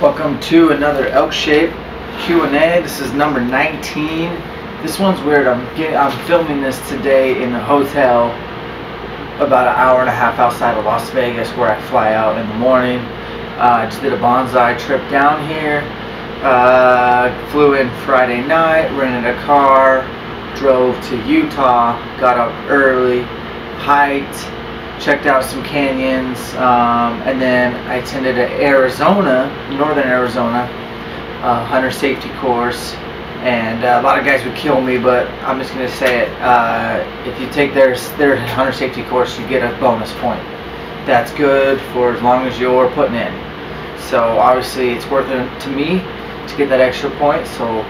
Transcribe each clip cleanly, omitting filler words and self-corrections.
Welcome to another elk shape Q&A. This is number 19. This one's weird. I'm filming this today in a hotel about an hour and a half outside of Las Vegas, where I fly out in the morning. I just did a bonsai trip down here. Flew in Friday night, rented a car, drove to Utah, got up early, hiked, checked out some canyons, and then I attended an northern Arizona hunter safety course. And a lot of guys would kill me, but I'm just going to say it. If you take their hunter safety course, you get a bonus point. That's good for as long as you're putting in. So obviously it's worth it to me to get that extra point. So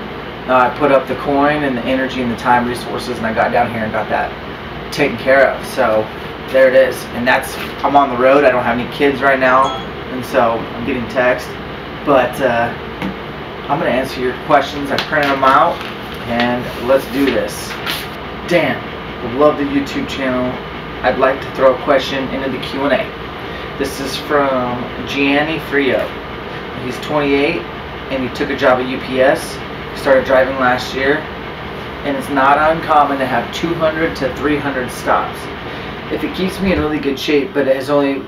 I put up the coin and the energy and the time resources, and I got down here and got that taken care of. So there it is. And I'm on the road. I don't have any kids right now, and so I'm getting text. But I'm going to answer your questions. I printed them out, and let's do this. Dan, love the YouTube channel. I'd like to throw a question into the Q&A. This is from Gianni Frio. He's 28, and he took a job at UPS. He started driving last year, and it's not uncommon to have 200 to 300 stops. If it keeps me in really good shape, but it has only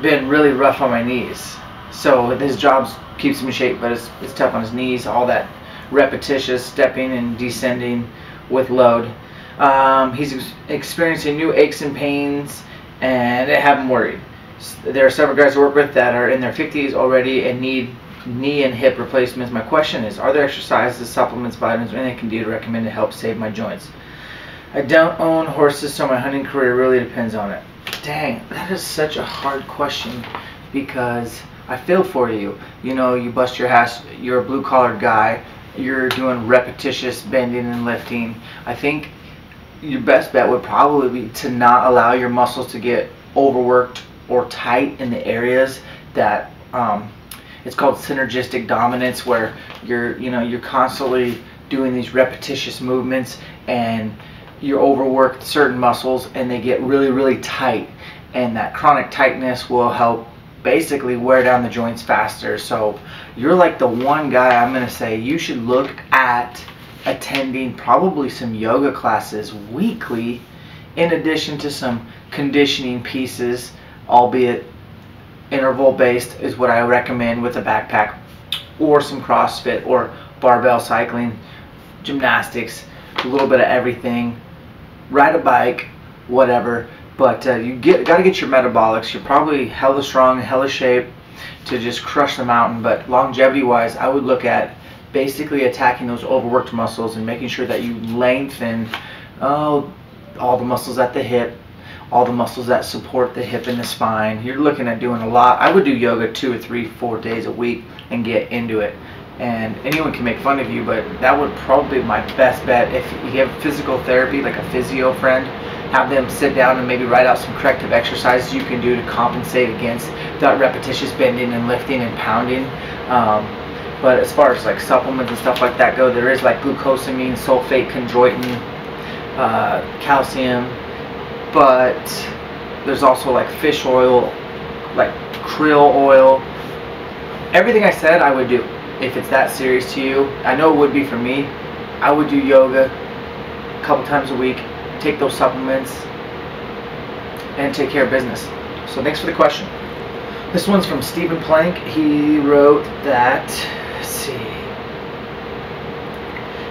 been really rough on my knees. So his job keeps him in shape, but it's tough on his knees, all that repetitious stepping and descending with load. He's experiencing new aches and pains, and they have him worried. There are several guys I work with that are in their 50s already and need knee and hip replacements. My question is, are there exercises, supplements, vitamins, or anything I can do to recommend to help save my joints? I don't own horses, so my hunting career really depends on it. Dang, that is such a hard question, because I feel for you. You know, you bust your ass, you're a blue-collar guy, you're doing repetitious bending and lifting. I think your best bet would probably be to not allow your muscles to get overworked or tight in the areas that it's called synergistic dominance, where you're constantly doing these repetitious movements and you're overworked certain muscles and they get really, really tight, and that chronic tightness will help basically wear down the joints faster. So you're like the one guy I'm going to say you should look at attending probably some yoga classes weekly, in addition to some conditioning pieces, albeit interval based is what I recommend, with a backpack, or some CrossFit or barbell cycling, gymnastics, a little bit of everything, ride a bike, whatever. But you got to get your metabolics. You're probably hella strong, hella shape to just crush the mountain. But longevity wise, I would look at basically attacking those overworked muscles and making sure that you lengthen all the muscles at the hip, all the muscles that support the hip and the spine. You're looking at doing a lot. I would do yoga 2 or 3, 4 days a week and get into it. And anyone can make fun of you, but that would probably be my best bet. If you have physical therapy, like a physio friend, have them sit down and maybe write out some corrective exercises you can do to compensate against that repetitious bending and lifting and pounding. But as far as like supplements and stuff like that go, there is like glucosamine, sulfate, chondroitin, calcium, but there's also like fish oil, like krill oil. Everything I said I would do. If it's that serious to you, I know it would be for me. I would do yoga a couple times a week, take those supplements, and take care of business. So thanks for the question. This one's from Stephen Plank. He wrote that, let's see,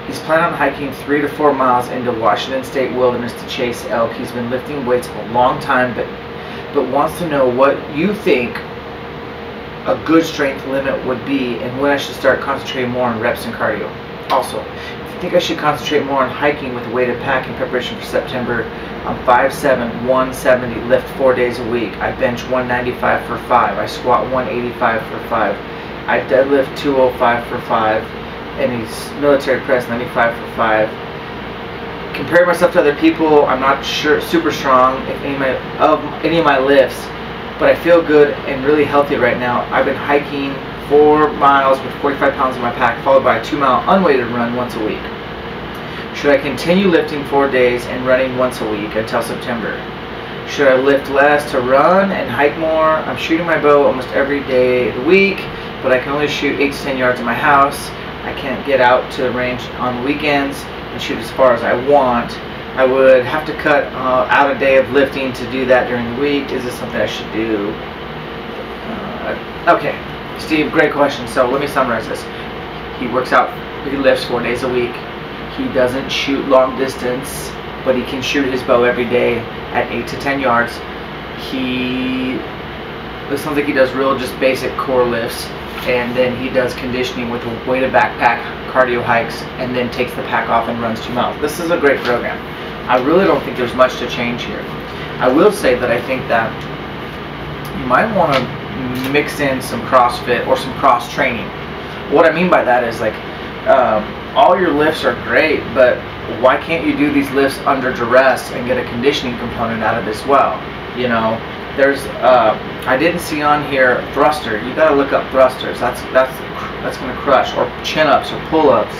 he's planning on hiking 3 to 4 miles into Washington State wilderness to chase elk. He's been lifting weights for a long time, but wants to know what you think a good strength limit would be, and when I should start concentrating more on reps and cardio. Also, if you think I should concentrate more on hiking with a weighted pack in preparation for September, I'm 5'7", 170, lift 4 days a week. I bench 195 for 5. I squat 185 for 5. I deadlift 205 for 5, and he's military press 95 for 5. Comparing myself to other people, I'm not sure super strong if any of my lifts, but I feel good and really healthy right now. I've been hiking 4 miles with 45 pounds in my pack, followed by a 2-mile unweighted run once a week. Should I continue lifting 4 days and running once a week until September? Should I lift less to run and hike more? I'm shooting my bow almost every day of the week, but I can only shoot 8 to 10 yards in my house. I can't get out to the range on the weekends and shoot as far as I want. I would have to cut out a day of lifting to do that during the week. Is this something I should do? Okay, Steve, great question. So let me summarize this. He works out, he lifts 4 days a week. He doesn't shoot long distance, but he can shoot his bow every day at 8 to 10 yards. It sounds like he does real just basic core lifts, and then he does conditioning with a weighted backpack, cardio hikes, and then takes the pack off and runs 2 miles. This is a great program. I really don't think there's much to change here. I will say that I think that you might want to mix in some CrossFit or some cross training. What I mean by that is, like, all your lifts are great, but why can't you do these lifts under duress and get a conditioning component out of it as well? You know, there's I didn't see on here thruster. You got to look up thrusters. That's going to crush, or chin-ups or pull-ups.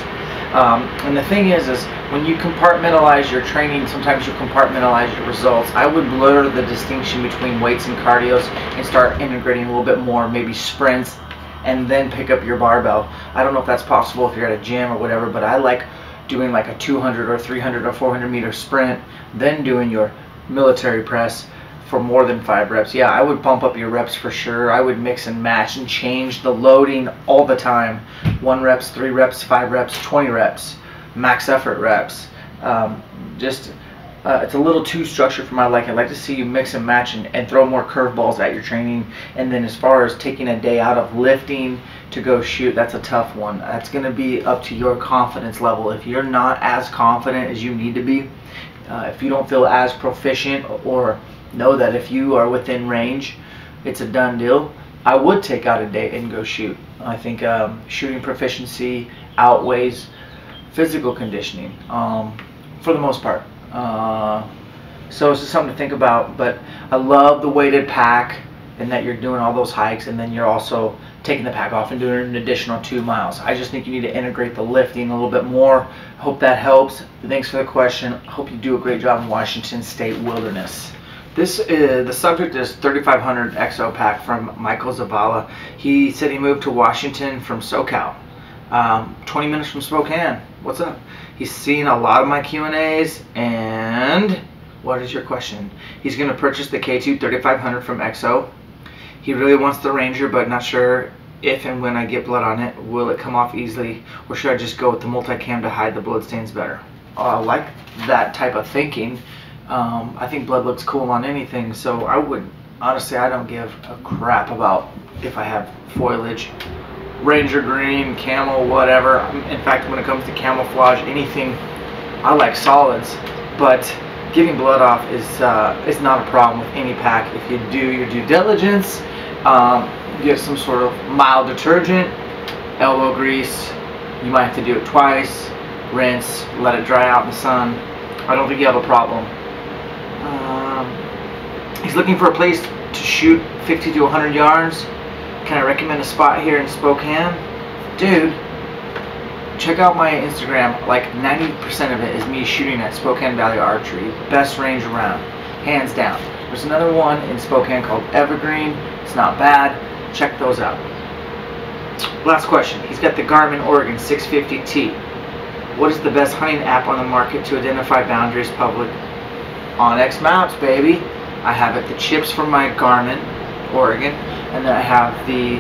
And the thing is when you compartmentalize your training, sometimes you compartmentalize your results. I would blur the distinction between weights and cardios and start integrating a little bit more, maybe sprints, and then pick up your barbell. I don't know if that's possible if you're at a gym or whatever, but I like doing like a 200 or 300 or 400 meter sprint, then doing your military press for more than 5 reps. Yeah, I would bump up your reps for sure. I would mix and match and change the loading all the time. 1 reps, 3 reps, 5 reps, 20 reps, max effort reps. It's a little too structured for my liking. I'd like to see you mix and match and throw more curveballs at your training. And then as far as taking a day out of lifting to go shoot, that's a tough one. That's going to be up to your confidence level. If you're not as confident as you need to be, if you don't feel as proficient, or know that if you are within range, it's a done deal, I would take out a day and go shoot. I think shooting proficiency outweighs physical conditioning for the most part. So it's just something to think about. But I love the weighted pack, and that you're doing all those hikes, and then you're also taking the pack off and doing an additional 2 miles. I just think you need to integrate the lifting a little bit more. Hope that helps. Thanks for the question. Hope you do a great job in Washington State Wilderness. The subject is 3500 XO pack from Michael Zavala. He said he moved to Washington from SoCal, 20 minutes from Spokane. What's up? He's seen a lot of my Q&As, and what is your question? He's going to purchase the K2 3500 from XO. He really wants the Ranger, but not sure if and when I get blood on it, will it come off easily, or should I just go with the multicam to hide the blood stains better? I like that type of thinking. I think blood looks cool on anything, so I would, honestly, I don't give a crap about if I have foliage, Ranger green, camo, whatever. In fact, when it comes to camouflage, anything, I like solids, but getting blood off is not a problem with any pack. If you do your due diligence, get some sort of mild detergent, elbow grease, you might have to do it twice, rinse, let it dry out in the sun. I don't think you have a problem. He's looking for a place to shoot 50 to 100 yards. Can I recommend a spot here in Spokane? Dude, check out my Instagram. Like 90% of it is me shooting at Spokane Valley Archery. Best range around, hands down. There's another one in Spokane called Evergreen. It's not bad. Check those out. Last question. He's got the Garmin Oregon 650T. What is the best hunting app on the market to identify boundaries public? OnXMaps, baby. I have it, the chips from my Garmin Oregon, and then I have the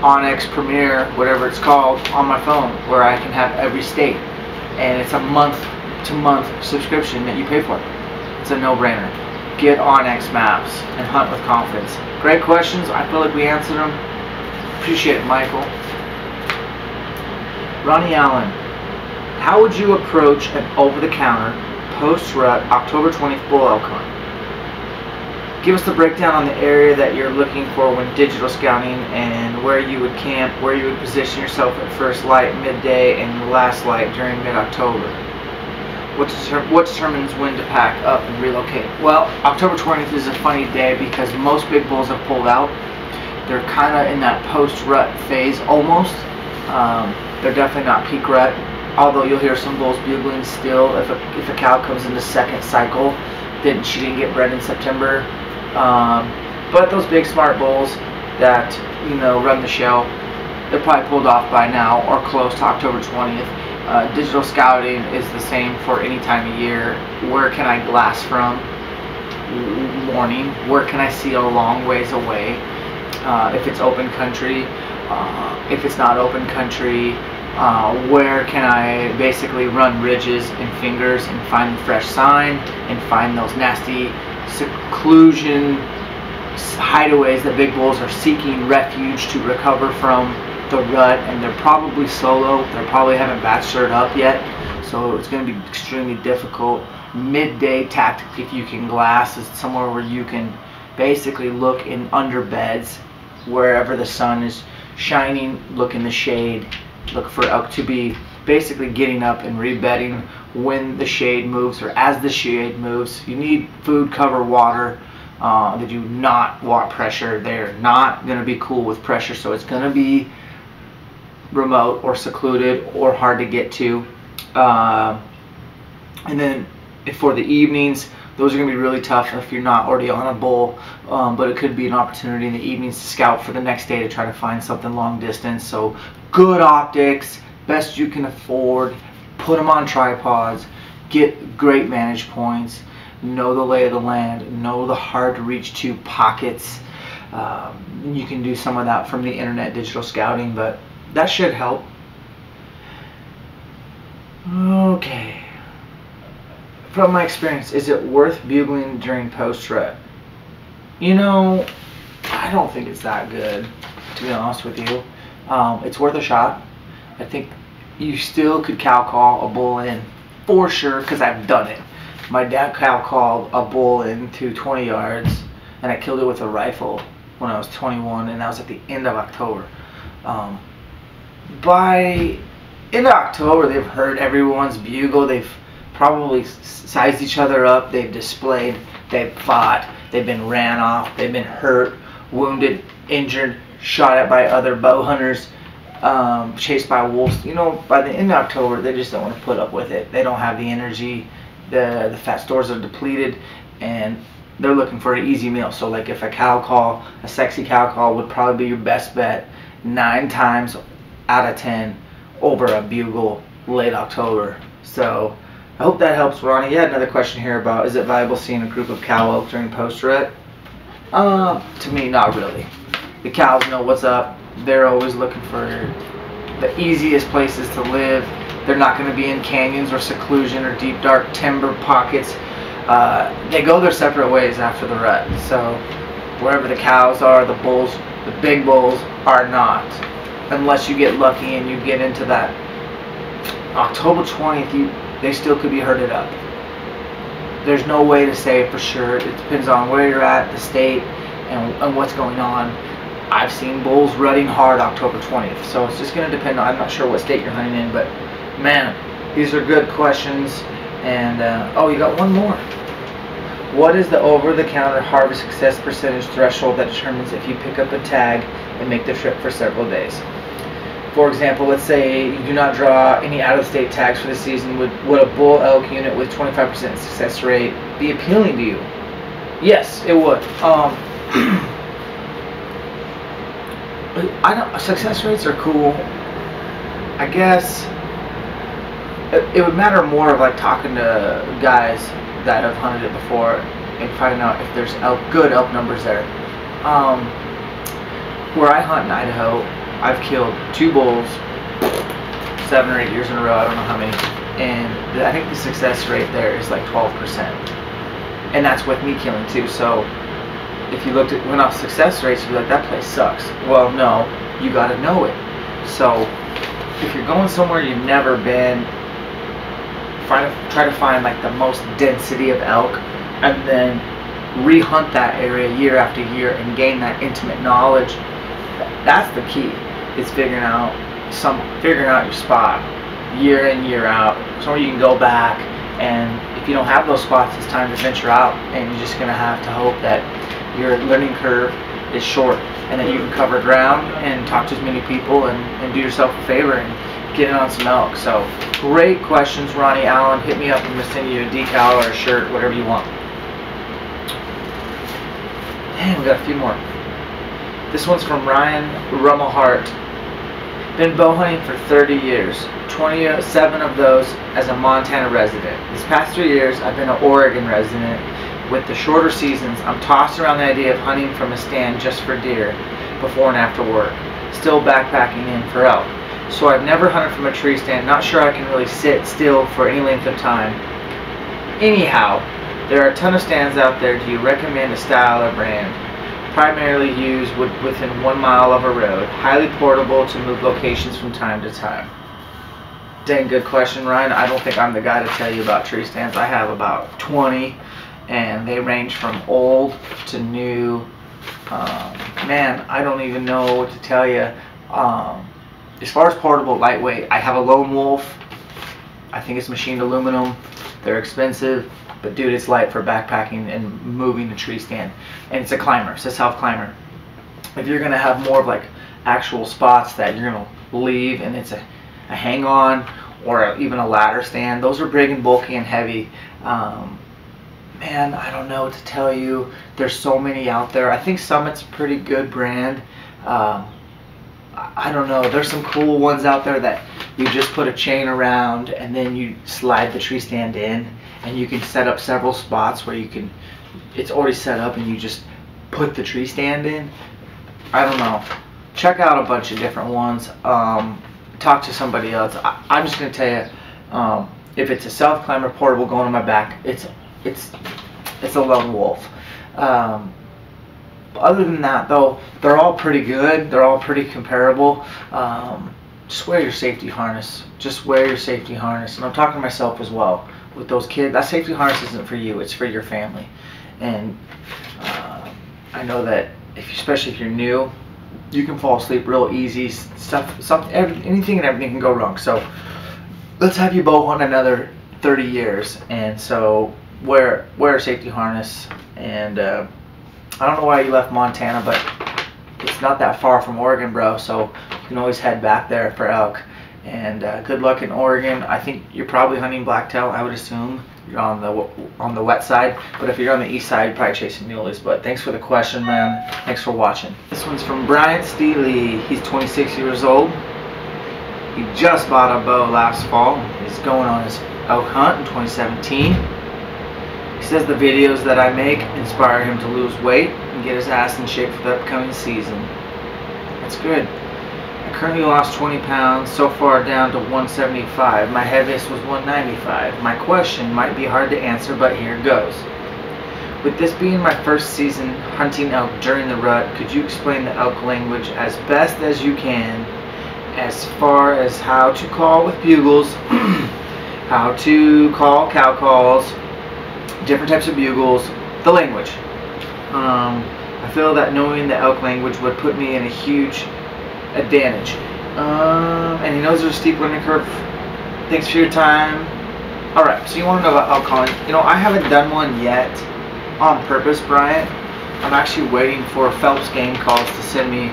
OnX Premier, whatever it's called, on my phone, where I can have every state, and it's a month-to-month subscription that you pay for. It's a no-brainer. Get OnXMaps and hunt with confidence. Great questions. I feel like we answered them. Appreciate it, Michael. Ronnie Allen, how would you approach an over-the-counter post-rut October 20th bull elk hunt? Give us the breakdown on the area that you're looking for when digital scouting, and where you would camp, where you would position yourself at first light, midday, and last light during mid-October. What determines when to pack up and relocate? Well, October 20th is a funny day because most big bulls have pulled out. They're kind of in that post-rut phase almost. They're definitely not peak rut, although you'll hear some bulls bugling still if a cow comes in the second cycle, she didn't get bred in September. But those big smart bulls that you know, run the show. They're probably pulled off by now or close to October 20th. Digital scouting is the same for any time of year. Where can I glass from? Morning. Where can I see a long ways away? If it's open country. If it's not open country, where can I basically run ridges and fingers and find the fresh sign and find those nasty seclusion hideaways that big bulls are seeking refuge to recover from the rut, and they're probably solo. They probably haven't bachelored up yet, so it's going to be extremely difficult. Midday tactic, if you can glass, is somewhere where you can basically look in under beds wherever the sun is shining, look in the shade, look for elk to be basically getting up and rebedding when the shade moves or as the shade moves. You need food, cover, water. They do not want pressure. They're not going to be cool with pressure, so it's going to be remote or secluded or hard to get to. And then for the evenings, those are going to be really tough if you're not already on a bull, but it could be an opportunity in the evenings to scout for the next day to try to find something long distance. So good optics, best you can afford, put them on tripods, get great vantage points, know the lay of the land, know the hard to reach to pockets. You can do some of that from the internet digital scouting, but that should help. Okay. From my experience, is it worth bugling during post-rut? You know, I don't think it's that good, to be honest with you. It's worth a shot. I think you still could cow call a bull in for sure, because I've done it. My dad cow called a bull into 20 yards, and I killed it with a rifle when I was 21, and that was at the end of October. By end of October, they've heard everyone's bugle. They've probably sized each other up. They've displayed. They've fought. They've been ran off. They've been hurt, wounded, injured, shot at by other bow hunters, chased by wolves. You know, by the end of October, they just don't want to put up with it. They don't have the energy. The fat stores are depleted, and they're looking for an easy meal. So like if a cow call, a sexy cow call would probably be your best bet 9 times out of 10 over a bugle late October. So I hope that helps, Ronnie. You had another question here about, is it viable seeing a group of cow elk during post-rut? To me, not really. The cows know what's up. They're always looking for the easiest places to live. They're not going to be in canyons or seclusion or deep dark timber pockets. They go their separate ways after the rut. So wherever the cows are, the bulls, the big bulls are not. Unless you get lucky and you get into that October 20th, they still could be herded up. There's no way to say for sure. It depends on where you're at, the state, and what's going on. I've seen bulls rutting hard October 20th, so it's just going to depend on, I'm not sure what state you're hunting in, but man, these are good questions. And oh, you got one more. What is the over-the-counter harvest success percentage threshold that determines if you pick up a tag and make the trip for several days? For example, let's say you do not draw any out-of-state tags for the season. Would a bull elk unit with 25% success rate be appealing to you? Yes, it would. Success rates are cool. I guess it would matter more of like talking to guys that have hunted it before and finding out if there's good elk numbers there. Where I hunt in Idaho, I've killed 2 bulls 7 or 8 years in a row. I don't know how many, and I think the success rate there is like 12%, and that's with me killing 2. So if you looked at went-off success rates, you'd be like, that place sucks. Well, no, you got to know it. So if you're going somewhere you've never been, try to find like the most density of elk, and then re-hunt that area year after year and gain that intimate knowledge. That's the key. It's figuring out your spot year in, year out, somewhere you can go back. And if you don't have those spots, it's time to venture out, and you're just gonna have to hope that your learning curve is short, and that you can cover ground and talk to as many people and do yourself a favor and get in on some elk. So great questions, Ronnie Allen. Hit me up and we'll send you a decal or a shirt, whatever you want. Dang, we got a few more. This one's from Ryan Rummelhart. Been bow hunting for 30 years, 27 of those as a Montana resident. These past 3 years, I've been an Oregon resident. With the shorter seasons, I'm tossed around the idea of hunting from a stand just for deer before and after work. Still backpacking in for elk. So I've never hunted from a tree stand, not sure I can really sit still for any length of time. Anyhow, there are a ton of stands out there. Do you recommend a style or brand? Primarily used within 1 mile of a road. Highly portable to move locations from time to time. Dang good question, Ryan. I don't think I'm the guy to tell you about tree stands. I have about 20, and they range from old to new. Man, I don't even know what to tell you. As far as portable, lightweight, I have a Lone Wolf. I think it's machined aluminum. They're expensive, but dude, it's light for backpacking and moving the tree stand. And it's a climber, it's a self-climber. If you're gonna have more of like actual spots that you're gonna leave and it's a hang-on or even a ladder stand, those are big and bulky and heavy. Man, I don't know what to tell you. There's so many out there. I think Summit's a pretty good brand. I don't know. There's some cool ones out there that you just put a chain around and then you slide the tree stand in, and you can set up several spots where you can, it's already set up and you just put the tree stand in. I don't know. Check out a bunch of different ones. Talk to somebody else. I'm just going to tell you, if it's a self-climber portable going on my back, it's a Lone Wolf. Other than that, though, they're all pretty good. They're all pretty comparable. Just wear your safety harness. Just wear your safety harness. And I'm talking to myself as well. With those kids, that safety harness isn't for you. It's for your family. And I know that, especially if you're new, you can fall asleep real easy. Anything and everything can go wrong. So let's have you bow hunt another 30 years. And so wear a safety harness. And I don't know why you left Montana, but it's not that far from Oregon, bro, so you can always head back there for elk. And good luck in Oregon. I think you're probably hunting blacktail, I would assume. You're on the wet side, but if you're on the east side, you're probably chasing muleys. But thanks for the question, man. Thanks for watching. This one's from Brian Steely. He's 26 years old. He just bought a bow last fall. He's going on his elk hunt in 2017. He says the videos that I make inspire him to lose weight and get his ass in shape for the upcoming season. That's good. I currently lost 20 pounds, so far down to 175. My heaviest was 195. My question might be hard to answer, but here goes. With this being my first season hunting elk during the rut, could you explain the elk language as best as you can, as far as how to call with bugles, how to call cow calls, different types of bugles, the language. I feel that knowing the elk language would put me in a huge advantage. And he knows there's a steep learning curve. Thanks for your time. Alright, so you want to know about elk calling. You know, I haven't done one yet on purpose, Brian. I'm actually waiting for Phelps Game Calls to send me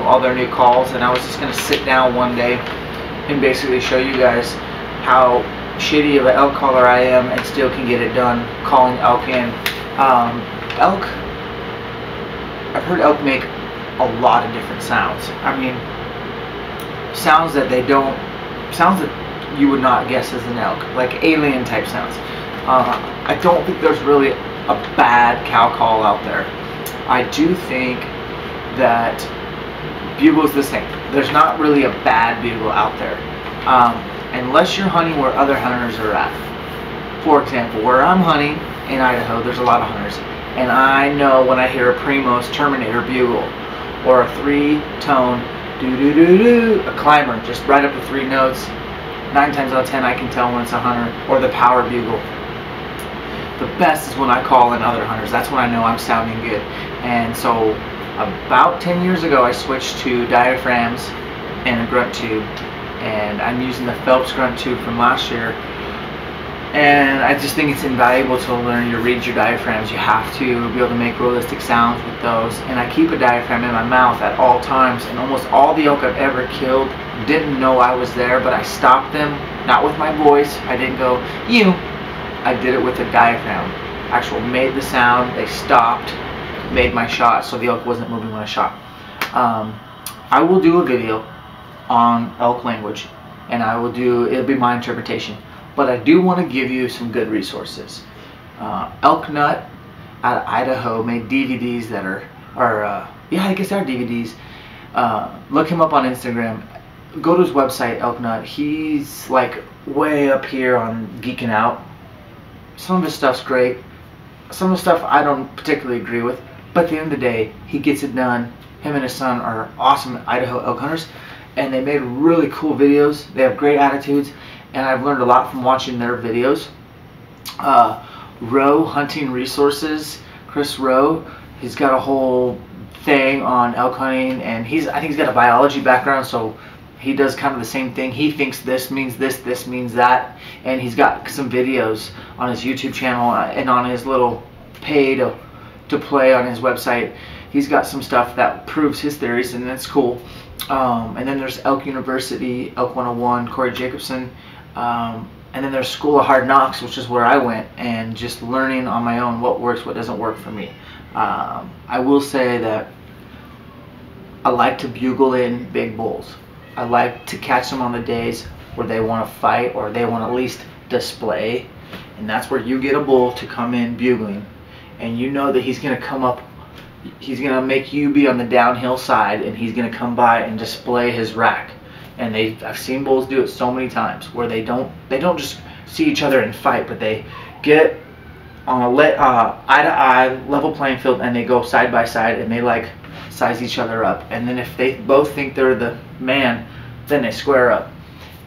all their new calls, and I was just going to sit down one day and basically show you guys how shitty of an elk caller I am and still can get it done calling elk in. Elk, I've heard elk make a lot of different sounds. I mean, sounds that you would not guess as an elk, like alien type sounds. I don't think there's really a bad cow call out there. I do think that bugle is the same. There's not really a bad bugle out there. Unless you're hunting where other hunters are at. For example, where I'm hunting in Idaho, there's a lot of hunters, and I know when I hear a Primos Terminator bugle or a 3-tone doo-doo-doo-doo, a climber, just right up to 3 notes, 9 times out of 10 I can tell when it's a hunter, or the power bugle. The best is when I call in other hunters. That's when I know I'm sounding good. And so about 10 years ago I switched to diaphragms and a grunt tube. And I'm using the Phelps grunt tube from last year, and I just think it's invaluable to learn to read your diaphragms. You have to be able to make realistic sounds with those, and I keep a diaphragm in my mouth at all times. And almost all the elk I've ever killed didn't know I was there, but I stopped them, not with my voice. I didn't go, you. I did it with a diaphragm. Actually made the sound, they stopped, made my shot so the elk wasn't moving when I shot. I will do a video on elk language, and it'll be my interpretation, but I do want to give you some good resources. Elk Nut out of Idaho made DVDs that yeah, I guess they're DVDs. Look him up on Instagram. Go to his website, Elk Nut. He's like way up here on geeking out. Some of his stuff's great. Some of the stuff I don't particularly agree with, but at the end of the day, he gets it done. Him and his son are awesome Idaho elk hunters, and they made really cool videos. They have great attitudes, and I've learned a lot from watching their videos. Rowe Hunting Resources, Chris Rowe, he's got a whole thing on elk hunting, and I think he's got a biology background, so he does kind of the same thing. He thinks this means this means that, and he's got some videos on his YouTube channel and on his little pay to play on his website. He's got some stuff that proves his theories, and that's cool. And then there's Elk University, Elk 101, Corey Jacobson. And then there's School of Hard Knocks, which is where I went, and just learning on my own what works, what doesn't work for me. I will say that I like to bugle in big bulls. I like to catch them on the days where they want to fight or they want to at least display. And that's where you get a bull to come in bugling. And you know that he's going to come up, he's going to make you be on the downhill side, and he's going to come by and display his rack. And I've seen bulls do it so many times where they don't just see each other and fight, but they get on a eye-to-eye level playing field, and they go side by side, and they like size each other up. And then if they both think they're the man, then they square up.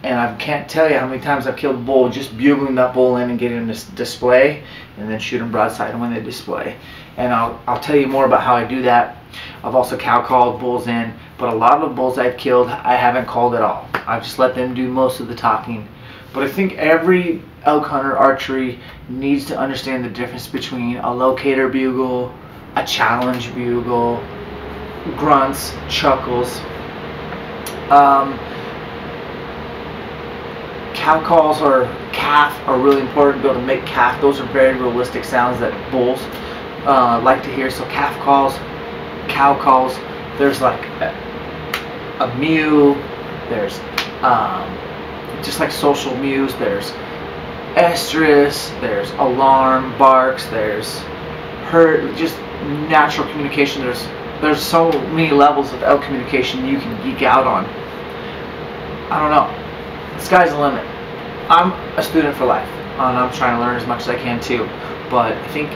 And I can't tell you how many times I've killed a bull just bugling that bull in and getting him to display, and then shoot him broadside when they display. And I'll tell you more about how I do that. I've also cow called bulls in, but a lot of the bulls I've killed I haven't called at all. I've just let them do most of the talking. But I think every elk hunter archery needs to understand the difference between a locator bugle, a challenge bugle, grunts, chuckles. Cow calls or calf are really important to be able to make calf. Those are very realistic sounds that bulls like to hear. So calf calls, cow calls, there's like a mew, there's just like social mews, there's estrus, there's alarm barks, there's hurt, just natural communication. There's so many levels of elk communication you can geek out on. I don't know. The sky's the limit. I'm a student for life, and I'm trying to learn as much as I can too. But I think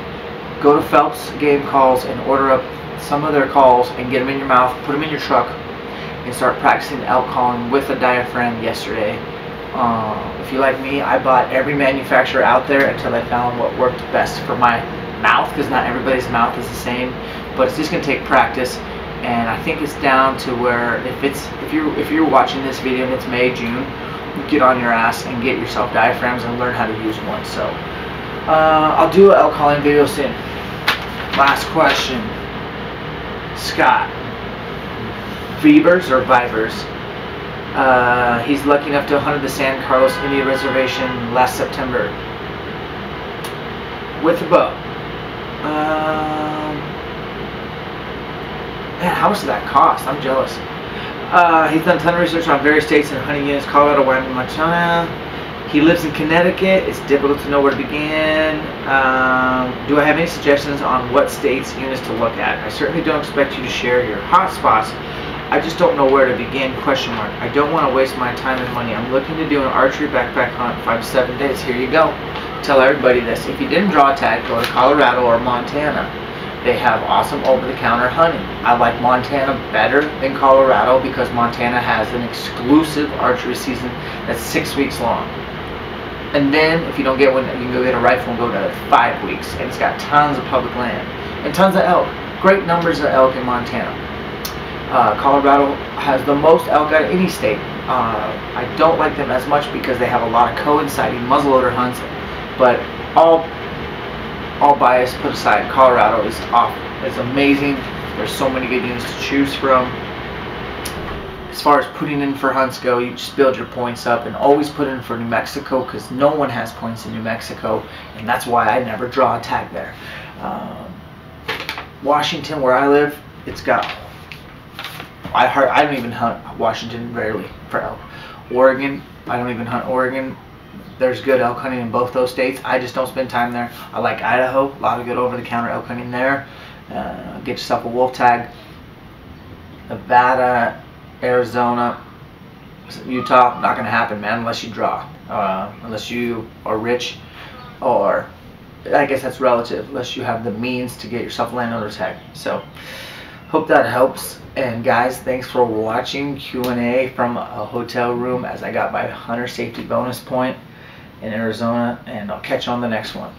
go to Phelps Game Calls and order up some of their calls and get them in your mouth, put them in your truck, and start practicing elk calling with a diaphragm yesterday. If you like me, I bought every manufacturer out there until I found what worked best for my mouth, because not everybody's mouth is the same. But it's just going to take practice, and I think it's down to where if you're watching this video and it's May, June, you get on your ass and get yourself diaphragms and learn how to use one. So I'll do an elk calling video soon. Last question, Scott. Vibers or vibers? He's lucky enough to hunt the San Carlos Indian Reservation last September with a bow. Man, how much did that cost? I'm jealous. He's done a ton of research on various states and hunting units: Colorado, Wyoming, Montana. He lives in Connecticut. It's difficult to know where to begin. Do I have any suggestions on what states units to look at? I certainly don't expect you to share your hot spots. I just don't know where to begin, ? I don't want to waste my time and money. I'm looking to do an archery backpack hunt 5 to 7 days. Here you go. Tell everybody this. If you didn't draw a tag, go to Colorado or Montana. They have awesome over-the-counter hunting. I like Montana better than Colorado because Montana has an exclusive archery season that's 6 weeks long. And then, if you don't get one, you can go get a rifle and go to 5 weeks. And it's got tons of public land and tons of elk. Great numbers of elk in Montana. Colorado has the most elk out of any state. I don't like them as much because they have a lot of coinciding muzzleloader hunts, but all bias put aside, Colorado is amazing. There's so many good units to choose from. As far as putting in for hunts go, you just build your points up, and always put in for New Mexico because no one has points in New Mexico, and that's why I never draw a tag there. Washington, where I live, it's got. I don't even hunt Washington rarely for elk. Oregon, I don't even hunt Oregon. There's good elk hunting in both those states. I just don't spend time there. I like Idaho. A lot of good over-the-counter elk hunting there. Get yourself a wolf tag. Nevada, Arizona, Utah, not going to happen, man, unless you draw. Unless you are rich, or I guess that's relative, unless you have the means to get yourself a landowner tag. So, hope that helps. And guys, thanks for watching Q&A from a hotel room as I got my hunter safety bonus point in Arizona, and I'll catch you on the next one.